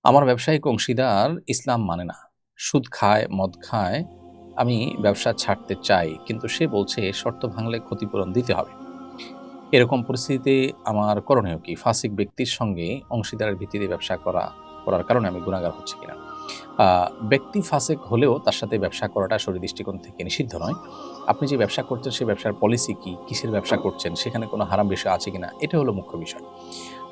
আমার ব্যবসায়িক অংশীদার ইসলাম মানে না, সুদ খায়, মদ খায়। আমি ব্যবসা ছাড়তে চাই, কিন্তু সে বলছে শর্ত ভাঙলে ক্ষতিপূরণ দিতে হবে। এরকম পরিস্থিতিতে আমার করণীয় কি? ফাসিক ব্যক্তির সঙ্গে অংশীদারের ভিত্তিতে ব্যবসা করার কারণে আমি গুনাহগার হচ্ছি কিনা? আ ব্যক্তি ফাসিক হলেও তার সাথে ব্যবসা করাটা শরীয়ত দৃষ্টিকোণ থেকে নিষিদ্ধ নয়। আপনি যে ব্যবসা করছেন সেই ব্যবসার পলিসি কি? কিসের ব্যবসা করছেন? সেখানে কোনো হারাম বিষয় আছে কিনা? এটা হলো মুখ্য বিষয়।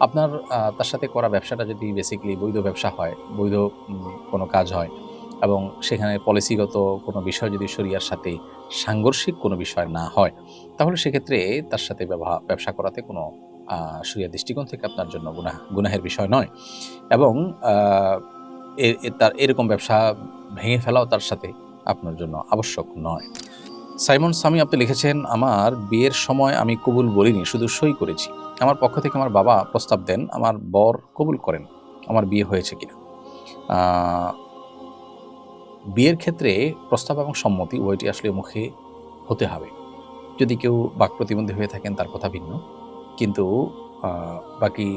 আপনার তার সাথে করা ব্যবসাটা যদি বেসিক্যালি বৈধ ব্যবসা হয়, বৈধ কোনো কাজ হয় এবং সেখানে পলিসিগত কোনো বিষয় যদি শরিয়ার সাথে সাংঘর্ষিক কোনো বিষয় না হয়, তাহলে সেক্ষেত্রে তার সাথে ব্যবসা করাতে কোনো শরিয়ার দৃষ্টিকোণ থেকে আপনার জন্য গুনাহের বিষয় নয় এবং আ এ এ তার এরকম ব্যবসা ভেঙে ফেলাও তার সাথে আপনার জন্য আবশ্যক নয়। সাইমন সামি আপনি লিখেছেন, আমার বিয়ের সময় আমি কবুল বলিনি, শুধু সই করেছি। আমার পক্ষ থেকে আমার বাবা প্রস্তাব দেন, আমার বর কবুল করেন। আমার বিয়ে হয়েছে কিনা? আ বিয়ের ক্ষেত্রে প্রস্তাব এবং সম্মতি উভয়টি আসলে মুখে হতে হবে। যদি কেউ বাক প্রতিবন্ধী হয়ে থাকেন তার কথা ভিন্ন। কিন্তু আ বাকি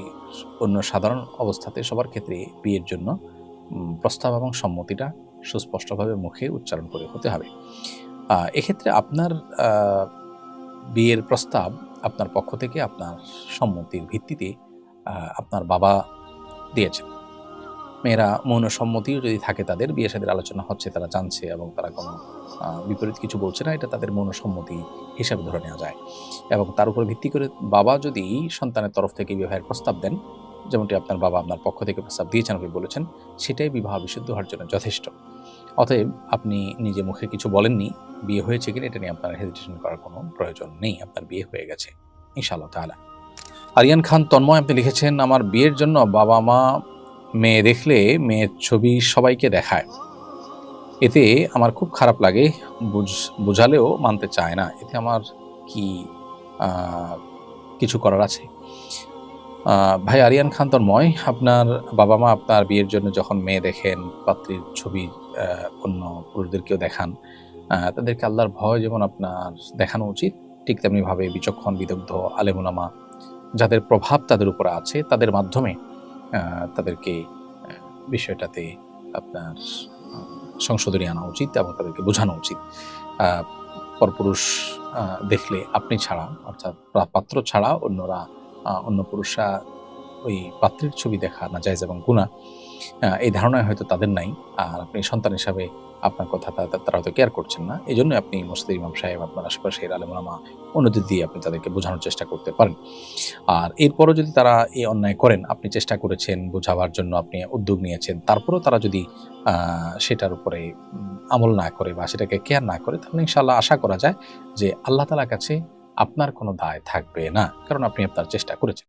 অন্য সাধারণ অবস্থাতে সবার ক্ষেত্রে বিয়ের জন্য প্রস্তাব এবং সম্মতিটা সুস্পষ্টভাবে মুখে উচ্চারণ করে হতে হবে। এক্ষেত্রে আপনার আ বিয়ের প্রস্তাব আপনার পক্ষ থেকে আপনার সম্মতির ভিত্তিতে আপনার বাবা দিয়েছেন। মেয়েরা মৌন সম্মতিও যদি থাকে তাদের, বিয়ে-শাদীর আলোচনা হচ্ছে, তারা জানছে এবং তারা কোনো বিপরীত কিছু বলছে না, এটা তাদের মৌন সম্মতি হিসাবে ধরে নেওয়া যায়। এবং তার উপর ভিত্তি করে বাবা যদি সন্তানের তরফ থেকে বিবাহের প্রস্তাব দেন, যেমনটি আপনার বাবা আপনার পক্ষ থেকে প্রস্তাব দিয়েছেন, আপনি বলেছেন, সেটাই বিবাহ বিশুদ্ধ হওয়ার জন্য যথেষ্ট। অতএব আপনি নিজে মুখে কিছু বলেননি, বিয়ে হয়েছে কিনা এটা নিয়ে আপনার হেজিটেশন করার কোনো প্রয়োজন নেই। আপনার বিয়ে হয়ে গেছে ইনশাআল্লাহ তাআলা। আরিয়ান খান তন্ময় আপনি লিখেছেন, আমার বিয়ের জন্য বাবা-মা মেয়ে দেখলে মেয়ের ছবি সবাইকে দেখায়। এতে আমার খুব খারাপ লাগে। বুঝালেও মানতে চায় না। এতে আমার কি আ কিছু করার আছে? ভাই আরিয়ান খান তন্ময়, আপনার বাবা-মা আপনার বিয়ের জন্য যখন মেয়ে দেখেন, পাত্রীর ছবি আ অন্য পুরুষদেরকেও দেখান, তাদেরকে আল্লাহর ভয় যেমন আপনার দেখানো উচিত, ঠিক তেমনিভাবে বিচক্ষণ, বিদগ্ধ আলেম ওলামা যাদের প্রভাব তাদের উপরে আছে, তাদের মাধ্যমে তাদেরকে বিষয়টাতে আপনার আ সংশোধনী আনা উচিত এবং তাদেরকে বোঝানো উচিত। আ পরপুরুষ দেখলে আপনি ছাড়া, অর্থাৎ পাত্র ছাড়া অন্য পুরুষরা ওই পাত্রীর ছবি দেখা নাজায়েজ এবং গুনাহ, এই ধারণায় হয়তো তাদের নাই। আর আপনি সন্তান হিসাবে আপনার কথা তারা হয়তো কেয়ার করছেন না। এজন্যই আপনি মসজিদের ইমাম সাহেব, আপনার আশেপাশের আলেম ওলামা অন্যদের দিয়ে আপনি তাদেরকে বোঝানোর চেষ্টা করতে পারেন। আর এরপরও যদি তারা এই অন্যায় করেন, আপনি চেষ্টা করেছেন বোঝাবার জন্য, আপনি উদ্যোগ নিয়েছেন, তারপরেও তারা যদি আ সেটার উপরে আমল না করে বা সেটাকে কেয়ার না করে, তাহলে ইনশাআল্লাহ আশা করা যায় যে আল্লাহ তাআলার কাছে আপনার কোনো দায় থাকবে না। কারণ আপনি আপনার চেষ্টা করেছেন।